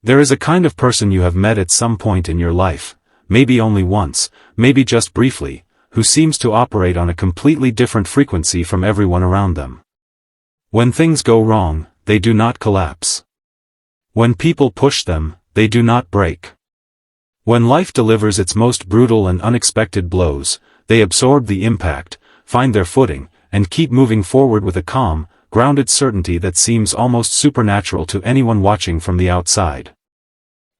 There is a kind of person you have met at some point in your life, maybe only once, maybe just briefly, who seems to operate on a completely different frequency from everyone around them. When things go wrong, they do not collapse. When people push them, they do not break. When life delivers its most brutal and unexpected blows, they absorb the impact, find their footing, and keep moving forward with a calm, grounded certainty that seems almost supernatural to anyone watching from the outside.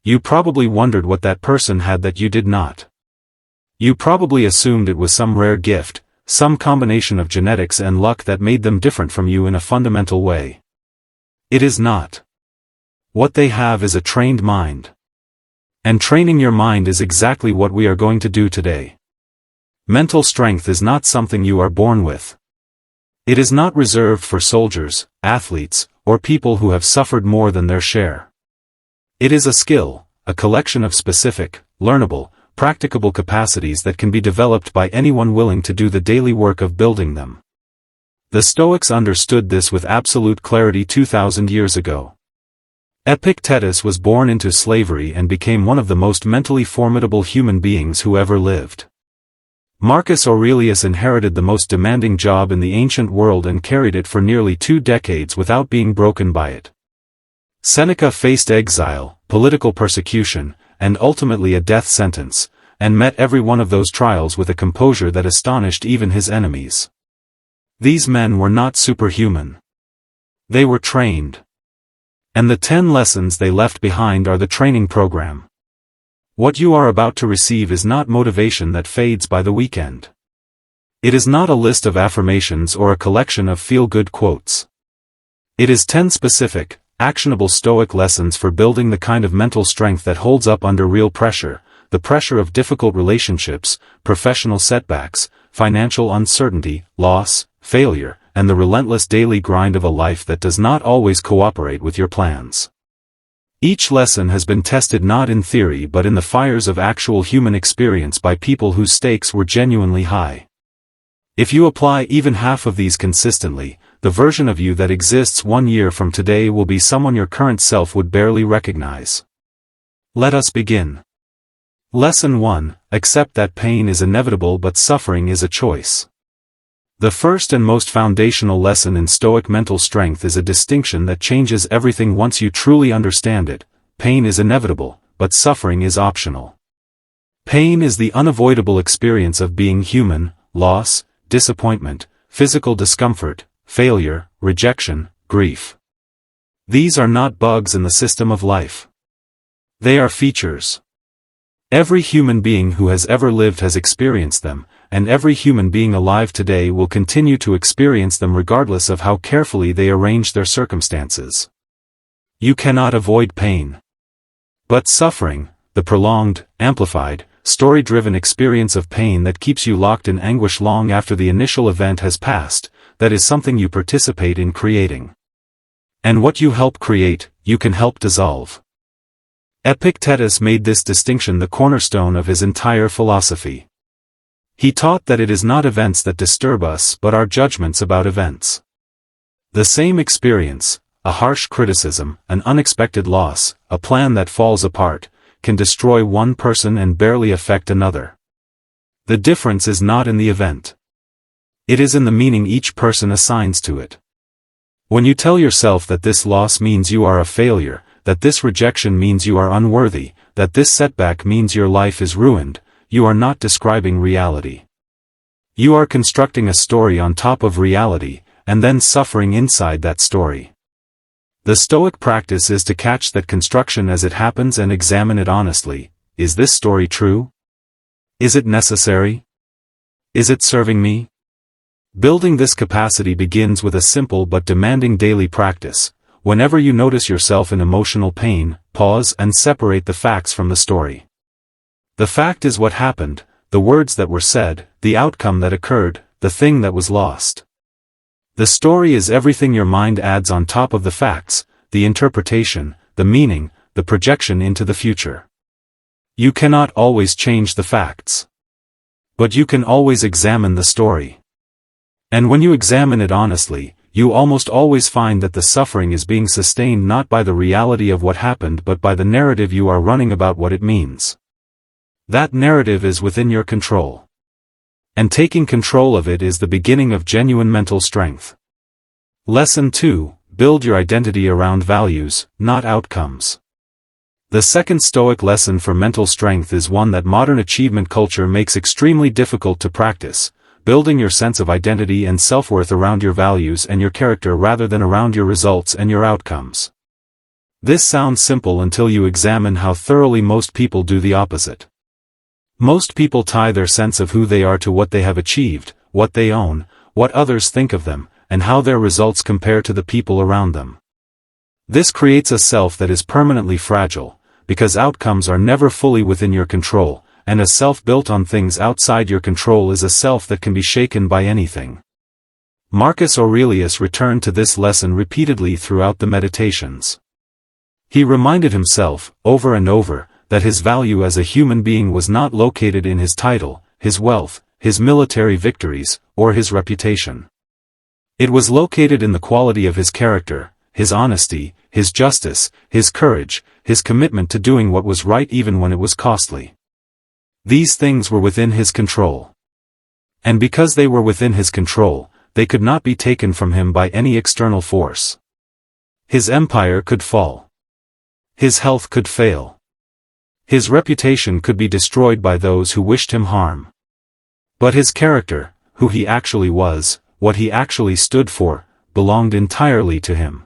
You probably wondered what that person had that you did not. You probably assumed it was some rare gift, some combination of genetics and luck that made them different from you in a fundamental way. It is not. What they have is a trained mind. And training your mind is exactly what we are going to do today. Mental strength is not something you are born with. It is not reserved for soldiers, athletes, or people who have suffered more than their share. It is a skill, a collection of specific, learnable, practicable capacities that can be developed by anyone willing to do the daily work of building them. The Stoics understood this with absolute clarity 2,000 years ago. Epictetus was born into slavery and became one of the most mentally formidable human beings who ever lived. Marcus Aurelius inherited the most demanding job in the ancient world and carried it for nearly 2 decades without being broken by it. Seneca faced exile, political persecution, and ultimately a death sentence, and met every one of those trials with a composure that astonished even his enemies. These men were not superhuman. They were trained. And the 10 lessons they left behind are the training program. What you are about to receive is not motivation that fades by the weekend. It is not a list of affirmations or a collection of feel-good quotes. It is 10 specific, actionable Stoic lessons for building the kind of mental strength that holds up under real pressure, the pressure of difficult relationships, professional setbacks, financial uncertainty, loss, failure, and the relentless daily grind of a life that does not always cooperate with your plans. Each lesson has been tested not in theory but in the fires of actual human experience by people whose stakes were genuinely high. If you apply even half of these consistently, the version of you that exists 1 year from today will be someone your current self would barely recognize. Let us begin. Lesson 1: Accept that pain is inevitable but suffering is a choice. The first and most foundational lesson in Stoic mental strength is a distinction that changes everything once you truly understand it. Pain is inevitable, but suffering is optional. Pain is the unavoidable experience of being human: loss, disappointment, physical discomfort, failure, rejection, grief. These are not bugs in the system of life. They are features. Every human being who has ever lived has experienced them, and every human being alive today will continue to experience them regardless of how carefully they arrange their circumstances. You cannot avoid pain. But suffering, the prolonged, amplified, story-driven experience of pain that keeps you locked in anguish long after the initial event has passed, that is something you participate in creating. And what you help create, you can help dissolve. Epictetus made this distinction the cornerstone of his entire philosophy. He taught that it is not events that disturb us but our judgments about events. The same experience, a harsh criticism, an unexpected loss, a plan that falls apart, can destroy one person and barely affect another. The difference is not in the event. It is in the meaning each person assigns to it. When you tell yourself that this loss means you are a failure, that this rejection means you are unworthy, that this setback means your life is ruined, you are not describing reality. You are constructing a story on top of reality, and then suffering inside that story. The Stoic practice is to catch that construction as it happens and examine it honestly. Is this story true? Is it necessary? Is it serving me? Building this capacity begins with a simple but demanding daily practice. Whenever you notice yourself in emotional pain, pause and separate the facts from the story. The fact is what happened, the words that were said, the outcome that occurred, the thing that was lost. The story is everything your mind adds on top of the facts, the interpretation, the meaning, the projection into the future. You cannot always change the facts. But you can always examine the story. And when you examine it honestly, you almost always find that the suffering is being sustained not by the reality of what happened but by the narrative you are running about what it means. That narrative is within your control. And taking control of it is the beginning of genuine mental strength. Lesson 2. Build your identity around values, not outcomes. The second Stoic lesson for mental strength is one that modern achievement culture makes extremely difficult to practice, building your sense of identity and self-worth around your values and your character rather than around your results and your outcomes. This sounds simple until you examine how thoroughly most people do the opposite. Most people tie their sense of who they are to what they have achieved, what they own, what others think of them, and how their results compare to the people around them. This creates a self that is permanently fragile, because outcomes are never fully within your control, and a self built on things outside your control is a self that can be shaken by anything. Marcus Aurelius returned to this lesson repeatedly throughout the Meditations. He reminded himself, over and over, that his value as a human being was not located in his title, his wealth, his military victories, or his reputation. It was located in the quality of his character, his honesty, his justice, his courage, his commitment to doing what was right even when it was costly. These things were within his control. And because they were within his control, they could not be taken from him by any external force. His empire could fall. His health could fail. His reputation could be destroyed by those who wished him harm. But his character, who he actually was, what he actually stood for, belonged entirely to him.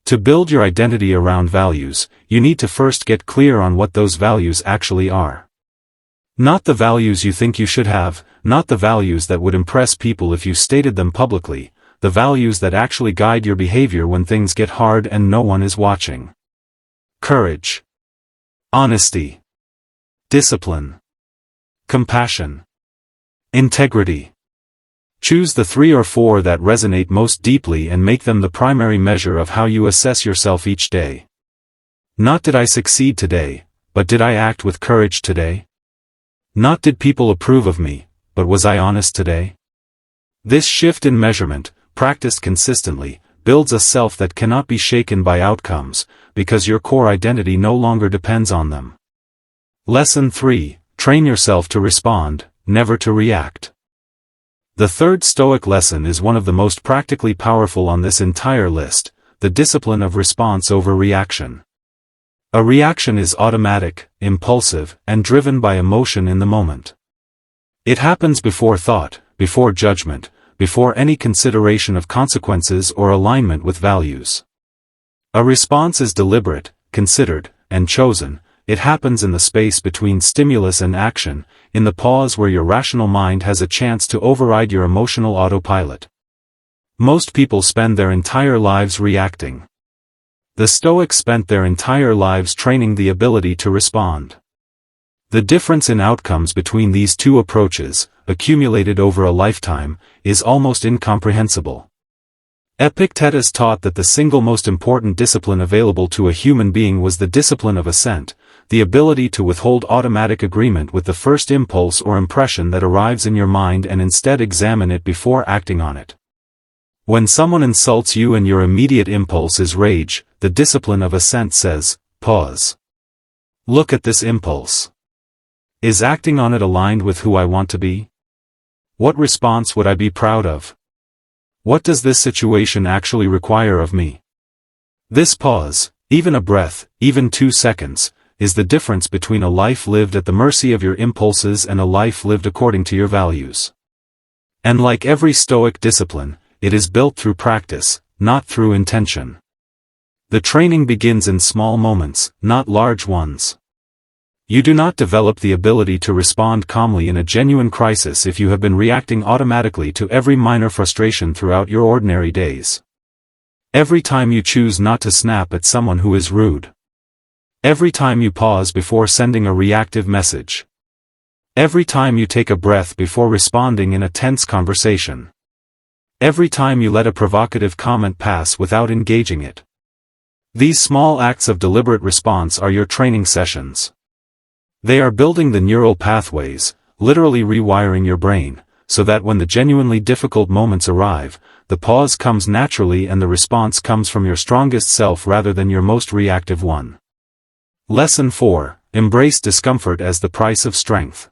To build your identity around values, you need to first get clear on what those values actually are. Not the values you think you should have, not the values that would impress people if you stated them publicly, the values that actually guide your behavior when things get hard and no one is watching. Courage. Honesty. Discipline. Compassion. Integrity. Choose the 3 or 4 that resonate most deeply and make them the primary measure of how you assess yourself each day. Not did I succeed today, but did I act with courage today? Not did people approve of me, but was I honest today? This shift in measurement, practiced consistently, builds a self that cannot be shaken by outcomes, because your core identity no longer depends on them. Lesson 3. Train yourself to respond, never to react. The third Stoic lesson is one of the most practically powerful on this entire list, the discipline of response over reaction. A reaction is automatic, impulsive, and driven by emotion in the moment. It happens before thought, before judgment, before any consideration of consequences or alignment with values. A response is deliberate, considered, and chosen. It happens in the space between stimulus and action, in the pause where your rational mind has a chance to override your emotional autopilot. Most people spend their entire lives reacting. The Stoics spent their entire lives training the ability to respond. The difference in outcomes between these two approaches, accumulated over a lifetime, is almost incomprehensible. Epictetus taught that the single most important discipline available to a human being was the discipline of assent, the ability to withhold automatic agreement with the first impulse or impression that arrives in your mind and instead examine it before acting on it. When someone insults you and your immediate impulse is rage, the discipline of assent says, pause. Look at this impulse. Is acting on it aligned with who I want to be? What response would I be proud of? What does this situation actually require of me? This pause, even a breath, even 2 seconds, is the difference between a life lived at the mercy of your impulses and a life lived according to your values. And like every Stoic discipline, it is built through practice, not through intention. The training begins in small moments, not large ones. You do not develop the ability to respond calmly in a genuine crisis if you have been reacting automatically to every minor frustration throughout your ordinary days. Every time you choose not to snap at someone who is rude. Every time you pause before sending a reactive message. Every time you take a breath before responding in a tense conversation. Every time you let a provocative comment pass without engaging it. These small acts of deliberate response are your training sessions. They are building the neural pathways, literally rewiring your brain, so that when the genuinely difficult moments arrive, the pause comes naturally and the response comes from your strongest self rather than your most reactive one. Lesson 4. Embrace discomfort as the price of strength.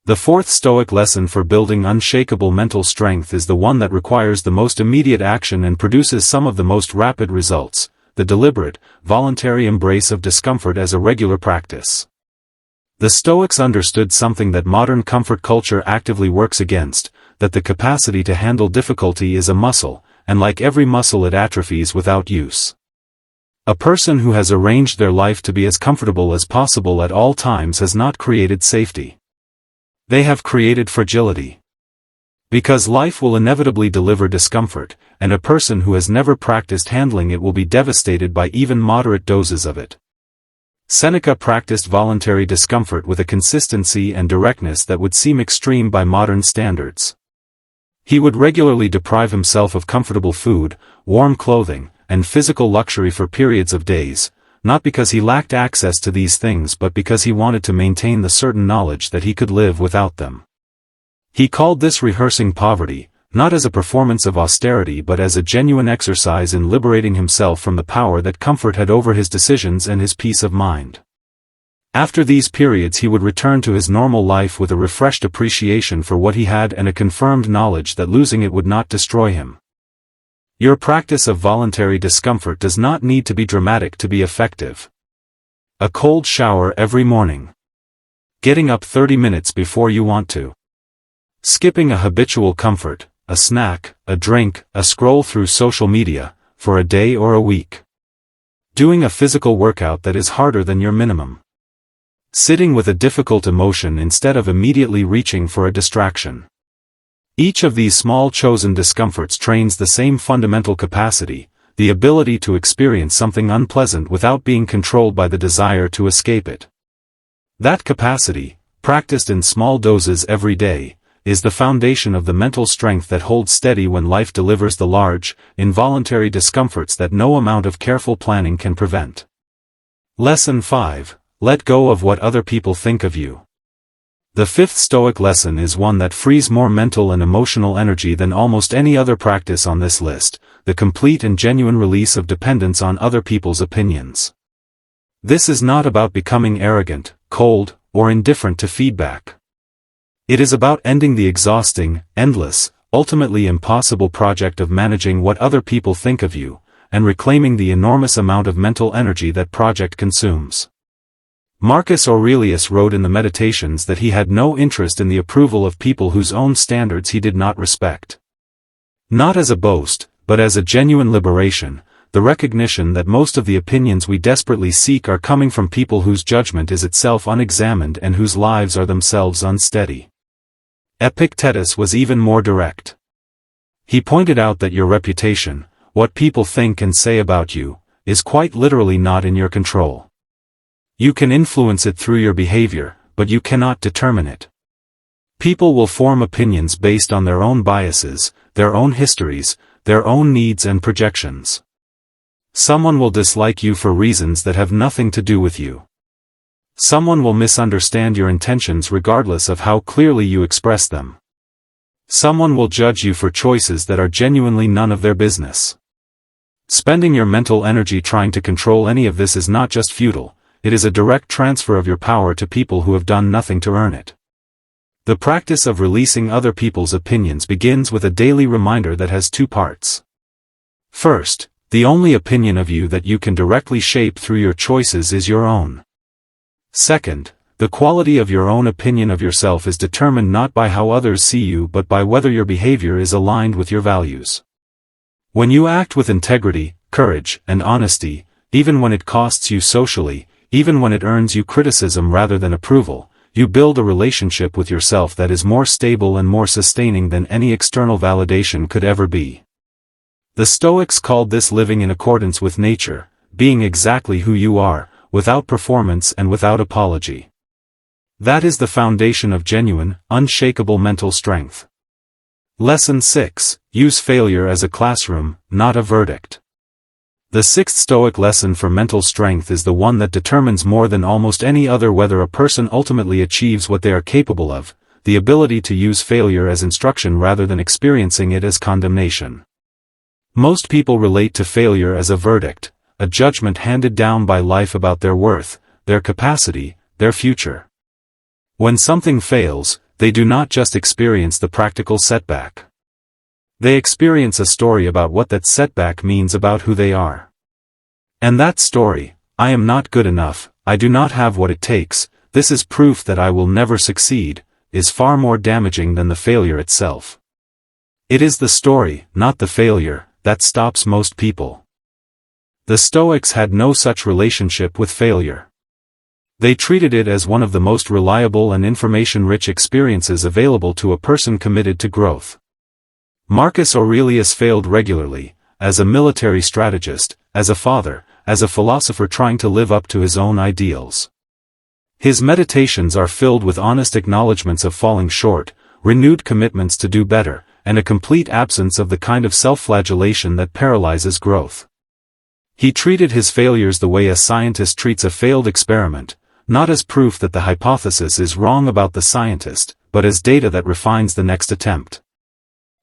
The fourth Stoic lesson for building unshakable mental strength is the one that requires the most immediate action and produces some of the most rapid results: the deliberate, voluntary embrace of discomfort as a regular practice. The Stoics understood something that modern comfort culture actively works against, that the capacity to handle difficulty is a muscle, and like every muscle it atrophies without use. A person who has arranged their life to be as comfortable as possible at all times has not created safety. They have created fragility. Because life will inevitably deliver discomfort, and a person who has never practiced handling it will be devastated by even moderate doses of it. Seneca practiced voluntary discomfort with a consistency and directness that would seem extreme by modern standards. He would regularly deprive himself of comfortable food, warm clothing, and physical luxury for periods of days, not because he lacked access to these things but because he wanted to maintain the certain knowledge that he could live without them. He called this rehearsing poverty, not as a performance of austerity but as a genuine exercise in liberating himself from the power that comfort had over his decisions and his peace of mind. After these periods he would return to his normal life with a refreshed appreciation for what he had and a confirmed knowledge that losing it would not destroy him. Your practice of voluntary discomfort does not need to be dramatic to be effective. A cold shower every morning. Getting up 30 minutes before you want to. Skipping a habitual comfort, a snack, a drink, a scroll through social media, for a day or a week. Doing a physical workout that is harder than your minimum. Sitting with a difficult emotion instead of immediately reaching for a distraction. Each of these small chosen discomforts trains the same fundamental capacity, the ability to experience something unpleasant without being controlled by the desire to escape it. That capacity, practiced in small doses every day, is the foundation of the mental strength that holds steady when life delivers the large, involuntary discomforts that no amount of careful planning can prevent. Lesson 5. Let go of what other people think of you. The fifth Stoic lesson is one that frees more mental and emotional energy than almost any other practice on this list: the complete and genuine release of dependence on other people's opinions. This is not about becoming arrogant, cold, or indifferent to feedback. It is about ending the exhausting, endless, ultimately impossible project of managing what other people think of you, and reclaiming the enormous amount of mental energy that project consumes. Marcus Aurelius wrote in the Meditations that he had no interest in the approval of people whose own standards he did not respect. Not as a boast, but as a genuine liberation, the recognition that most of the opinions we desperately seek are coming from people whose judgment is itself unexamined and whose lives are themselves unsteady. Epictetus was even more direct. He pointed out that your reputation, what people think and say about you, is quite literally not in your control. You can influence it through your behavior, but you cannot determine it. People will form opinions based on their own biases, their own histories, their own needs and projections. Someone will dislike you for reasons that have nothing to do with you. Someone will misunderstand your intentions regardless of how clearly you express them. Someone will judge you for choices that are genuinely none of their business. Spending your mental energy trying to control any of this is not just futile. It is a direct transfer of your power to people who have done nothing to earn it. The practice of releasing other people's opinions begins with a daily reminder that has two parts. First, the only opinion of you that you can directly shape through your choices is your own. Second, the quality of your own opinion of yourself is determined not by how others see you but by whether your behavior is aligned with your values. When you act with integrity, courage, and honesty, even when it costs you socially, even when it earns you criticism rather than approval, you build a relationship with yourself that is more stable and more sustaining than any external validation could ever be. The Stoics called this living in accordance with nature, being exactly who you are, without performance and without apology. That is the foundation of genuine, unshakable mental strength. Lesson 6. Use failure as a classroom, not a verdict. The sixth Stoic lesson for mental strength is the one that determines more than almost any other whether a person ultimately achieves what they are capable of: the ability to use failure as instruction rather than experiencing it as condemnation. Most people relate to failure as a verdict, a judgment handed down by life about their worth, their capacity, their future. When something fails, they do not just experience the practical setback. They experience a story about what that setback means about who they are. And that story, I am not good enough, I do not have what it takes, this is proof that I will never succeed, is far more damaging than the failure itself. It is the story, not the failure, that stops most people. The Stoics had no such relationship with failure. They treated it as one of the most reliable and information-rich experiences available to a person committed to growth. Marcus Aurelius failed regularly, as a military strategist, as a father, as a philosopher trying to live up to his own ideals. His meditations are filled with honest acknowledgments of falling short, renewed commitments to do better, and a complete absence of the kind of self-flagellation that paralyzes growth. He treated his failures the way a scientist treats a failed experiment, not as proof that the hypothesis is wrong about the scientist, but as data that refines the next attempt.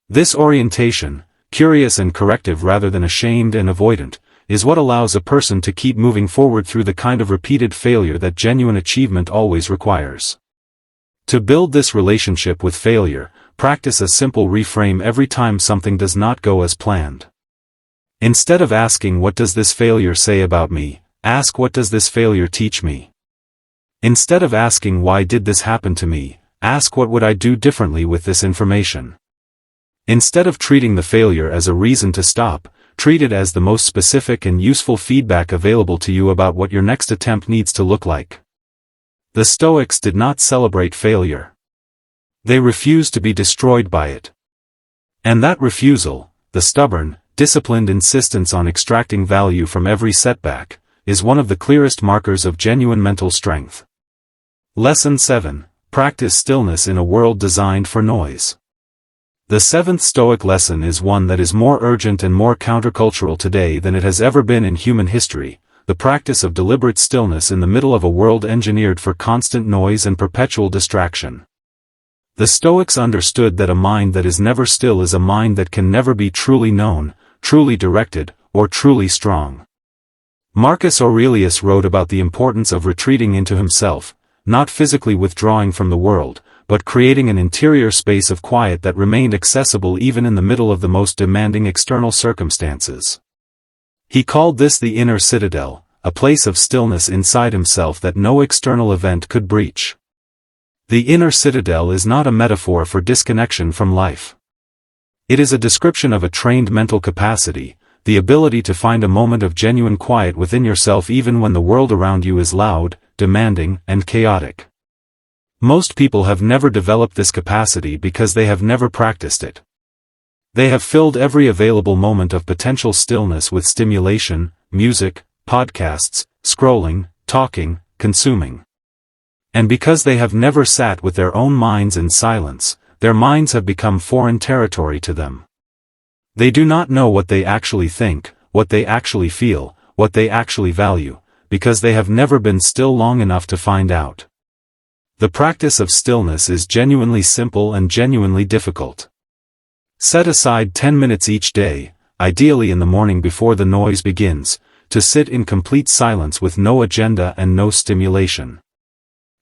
This orientation, curious and corrective rather than ashamed and avoidant, is what allows a person to keep moving forward through the kind of repeated failure that genuine achievement always requires. To build this relationship with failure, practice a simple reframe every time something does not go as planned. Instead of asking what does this failure say about me, ask what does this failure teach me. Instead of asking why did this happen to me, ask what would I do differently with this information. Instead of treating the failure as a reason to stop, treat it as the most specific and useful feedback available to you about what your next attempt needs to look like. The Stoics did not celebrate failure. They refused to be destroyed by it. And that refusal, the stubborn, disciplined insistence on extracting value from every setback, is one of the clearest markers of genuine mental strength. Lesson 7. Practice stillness in a world designed for noise. The seventh Stoic lesson is one that is more urgent and more countercultural today than it has ever been in human history, the practice of deliberate stillness in the middle of a world engineered for constant noise and perpetual distraction. The Stoics understood that a mind that is never still is a mind that can never be truly known, truly directed, or truly strong. Marcus Aurelius wrote about the importance of retreating into himself, not physically withdrawing from the world, but creating an interior space of quiet that remained accessible even in the middle of the most demanding external circumstances. He called this the inner citadel, a place of stillness inside himself that no external event could breach. The inner citadel is not a metaphor for disconnection from life. It is a description of a trained mental capacity, the ability to find a moment of genuine quiet within yourself even when the world around you is loud, demanding, and chaotic. Most people have never developed this capacity because they have never practiced it. They have filled every available moment of potential stillness with stimulation, music, podcasts, scrolling, talking, consuming. And because they have never sat with their own minds in silence, their minds have become foreign territory to them. They do not know what they actually think, what they actually feel, what they actually value, because they have never been still long enough to find out. The practice of stillness is genuinely simple and genuinely difficult. Set aside 10 minutes each day, ideally in the morning before the noise begins, to sit in complete silence with no agenda and no stimulation.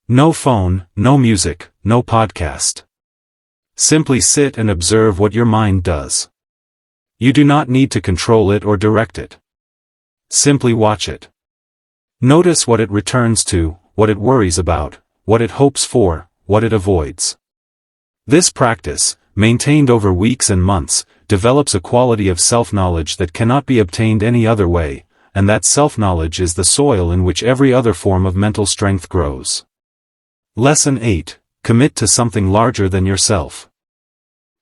No phone, no music, no podcast. Simply sit and observe what your mind does. You do not need to control it or direct it. Simply watch it. Notice what it returns to, what it worries about, what it hopes for, what it avoids. This practice, maintained over weeks and months, develops a quality of self-knowledge that cannot be obtained any other way, and that self-knowledge is the soil in which every other form of mental strength grows. Lesson 8. Commit to something larger than yourself.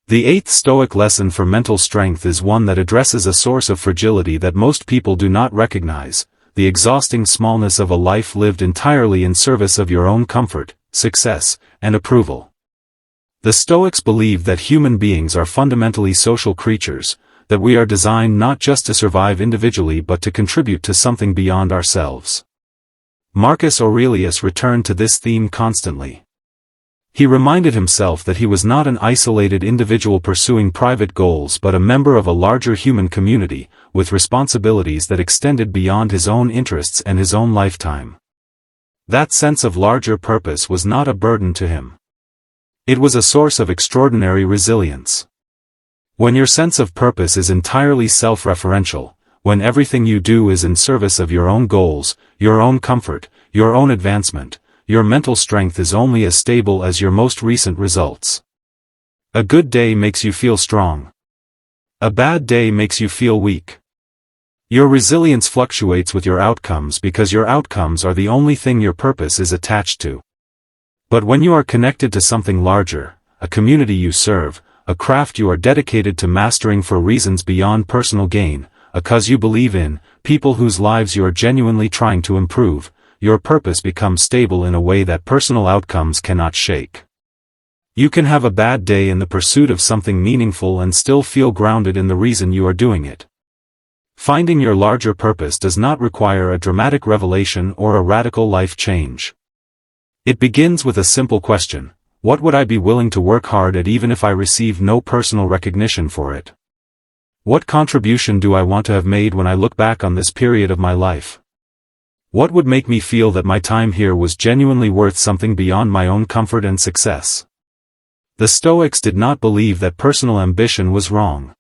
The eighth Stoic lesson for mental strength is one that addresses a source of fragility that most people do not recognize, the exhausting smallness of a life lived entirely in service of your own comfort, success, and approval. The Stoics believe that human beings are fundamentally social creatures, that we are designed not just to survive individually but to contribute to something beyond ourselves. Marcus Aurelius returned to this theme constantly. He reminded himself that he was not an isolated individual pursuing private goals but a member of a larger human community, with responsibilities that extended beyond his own interests and his own lifetime. That sense of larger purpose was not a burden to him. It was a source of extraordinary resilience. When your sense of purpose is entirely self-referential, when everything you do is in service of your own goals, your own comfort, your own advancement, your mental strength is only as stable as your most recent results. A good day makes you feel strong. A bad day makes you feel weak. Your resilience fluctuates with your outcomes because your outcomes are the only thing your purpose is attached to. But when you are connected to something larger, a community you serve, a craft you are dedicated to mastering for reasons beyond personal gain, a cause you believe in, people whose lives you are genuinely trying to improve, your purpose becomes stable in a way that personal outcomes cannot shake. You can have a bad day in the pursuit of something meaningful and still feel grounded in the reason you are doing it. Finding your larger purpose does not require a dramatic revelation or a radical life change. It begins with a simple question: what would I be willing to work hard at even if I receive no personal recognition for it? What contribution do I want to have made when I look back on this period of my life? What would make me feel that my time here was genuinely worth something beyond my own comfort and success? The Stoics did not believe that personal ambition was wrong.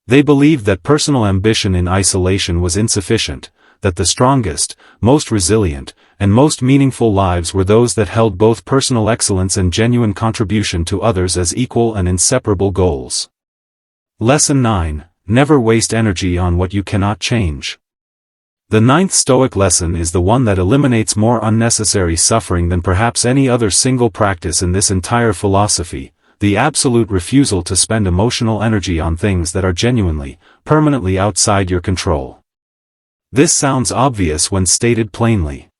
They believed that personal ambition in isolation was insufficient, that the strongest, most resilient, and most meaningful lives were those that held both personal excellence and genuine contribution to others as equal and inseparable goals. Lesson 9: Never waste energy on what you cannot change. The ninth Stoic lesson is the one that eliminates more unnecessary suffering than perhaps any other single practice in this entire philosophy: the absolute refusal to spend emotional energy on things that are genuinely, permanently outside your control. This sounds obvious when stated plainly.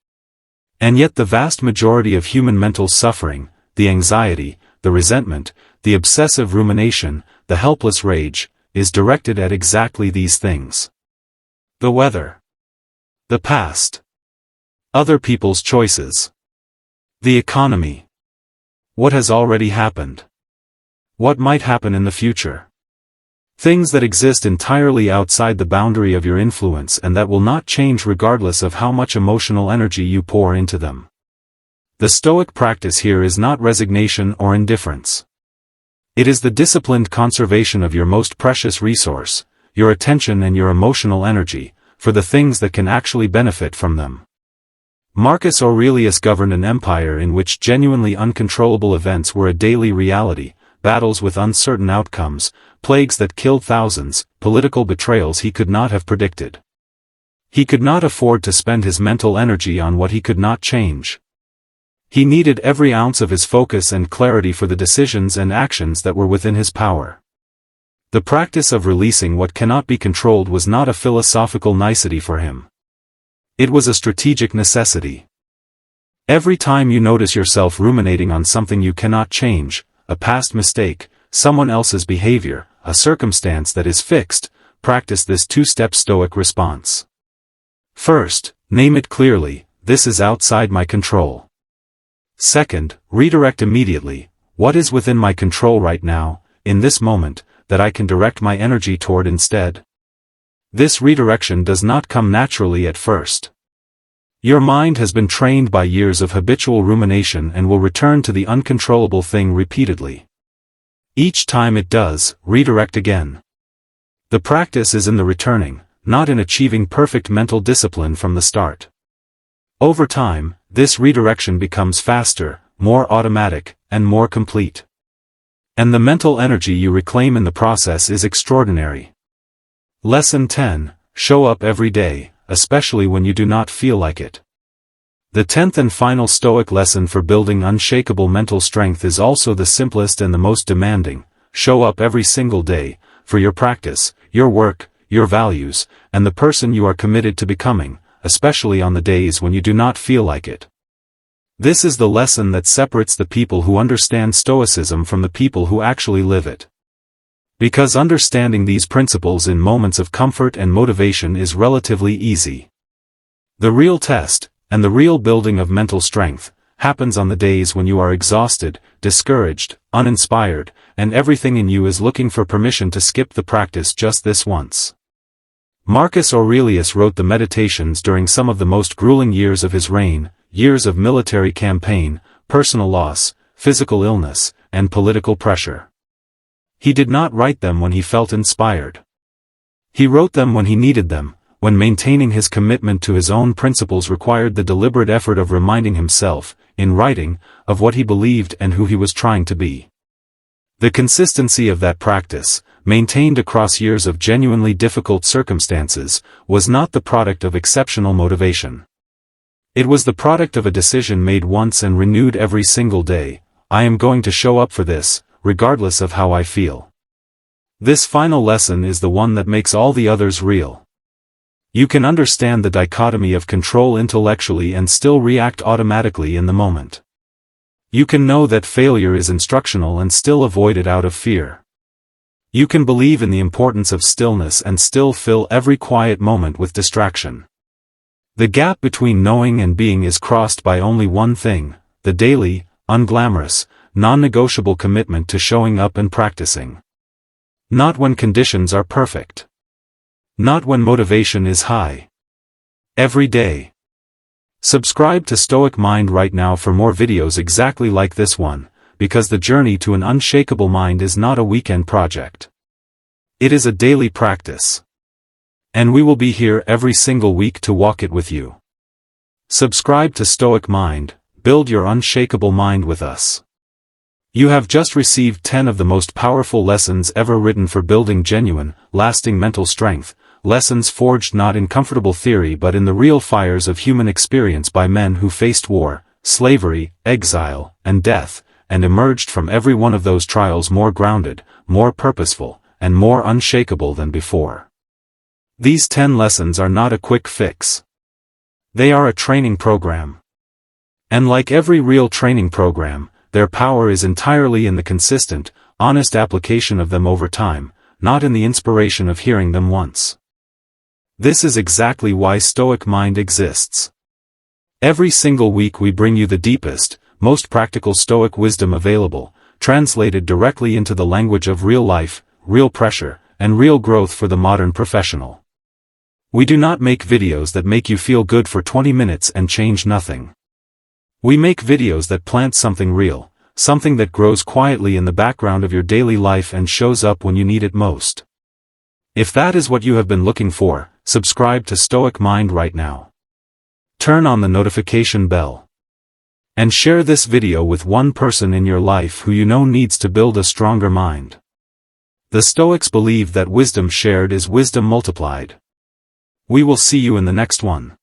And yet the vast majority of human mental suffering, the anxiety, the resentment, the obsessive rumination, the helpless rage, is directed at exactly these things. The weather. The past. Other people's choices. The economy. What has already happened. What might happen in the future. Things that exist entirely outside the boundary of your influence and that will not change regardless of how much emotional energy you pour into them. The Stoic practice here is not resignation or indifference. It is the disciplined conservation of your most precious resource, your attention and your emotional energy, for the things that can actually benefit from them. Marcus Aurelius governed an empire in which genuinely uncontrollable events were a daily reality: battles with uncertain outcomes, plagues that killed thousands, political betrayals he could not have predicted. He could not afford to spend his mental energy on what he could not change. He needed every ounce of his focus and clarity for the decisions and actions that were within his power. The practice of releasing what cannot be controlled was not a philosophical nicety for him. It was a strategic necessity. Every time you notice yourself ruminating on something you cannot change, a past mistake, someone else's behavior, a circumstance that is fixed, practice this two-step Stoic response. First, name it clearly: this is outside my control. Second, redirect immediately: what is within my control right now, in this moment, that I can direct my energy toward instead? This redirection does not come naturally at first. Your mind has been trained by years of habitual rumination and will return to the uncontrollable thing repeatedly. Each time it does, redirect again. The practice is in the returning, not in achieving perfect mental discipline from the start. Over time, this redirection becomes faster, more automatic, and more complete. And the mental energy you reclaim in the process is extraordinary. Lesson 10: Show up every day, especially when you do not feel like it. The 10th and final Stoic lesson for building unshakable mental strength is also the simplest and the most demanding: show up every single day, for your practice, your work, your values, and the person you are committed to becoming, especially on the days when you do not feel like it. This is the lesson that separates the people who understand Stoicism from the people who actually live it. Because understanding these principles in moments of comfort and motivation is relatively easy. The real test, and the real building of mental strength, happens on the days when you are exhausted, discouraged, uninspired, and everything in you is looking for permission to skip the practice just this once. Marcus Aurelius wrote the Meditations during some of the most grueling years of his reign, years of military campaign, personal loss, physical illness, and political pressure. He did not write them when he felt inspired. He wrote them when he needed them, when maintaining his commitment to his own principles required the deliberate effort of reminding himself, in writing, of what he believed and who he was trying to be. The consistency of that practice, maintained across years of genuinely difficult circumstances, was not the product of exceptional motivation. It was the product of a decision made once and renewed every single day: I am going to show up for this, regardless of how I feel. This final lesson is the one that makes all the others real. You can understand the dichotomy of control intellectually and still react automatically in the moment. You can know that failure is instructional and still avoid it out of fear. You can believe in the importance of stillness and still fill every quiet moment with distraction. The gap between knowing and being is crossed by only one thing: the daily, unglamorous, non-negotiable commitment to showing up and practicing. Not when conditions are perfect. Not when motivation is high. Every day. Subscribe to Stoic Mind right now for more videos exactly like this one, because the journey to an unshakable mind is not a weekend project. It is a daily practice. And we will be here every single week to walk it with you. Subscribe to Stoic Mind, build your unshakable mind with us. You have just received 10 of the most powerful lessons ever written for building genuine, lasting mental strength, lessons forged not in comfortable theory but in the real fires of human experience by men who faced war, slavery, exile, and death, and emerged from every one of those trials more grounded, more purposeful, and more unshakable than before. These 10 lessons are not a quick fix. They are a training program. And like every real training program, their power is entirely in the consistent, honest application of them over time, not in the inspiration of hearing them once. This is exactly why Stoic Mind exists. Every single week we bring you the deepest, most practical Stoic wisdom available, translated directly into the language of real life, real pressure, and real growth for the modern professional. We do not make videos that make you feel good for 20 minutes and change nothing. We make videos that plant something real, something that grows quietly in the background of your daily life and shows up when you need it most. If that is what you have been looking for, subscribe to Stoic Mind right now. Turn on the notification bell. And share this video with one person in your life who you know needs to build a stronger mind. The Stoics believe that wisdom shared is wisdom multiplied. We will see you in the next one.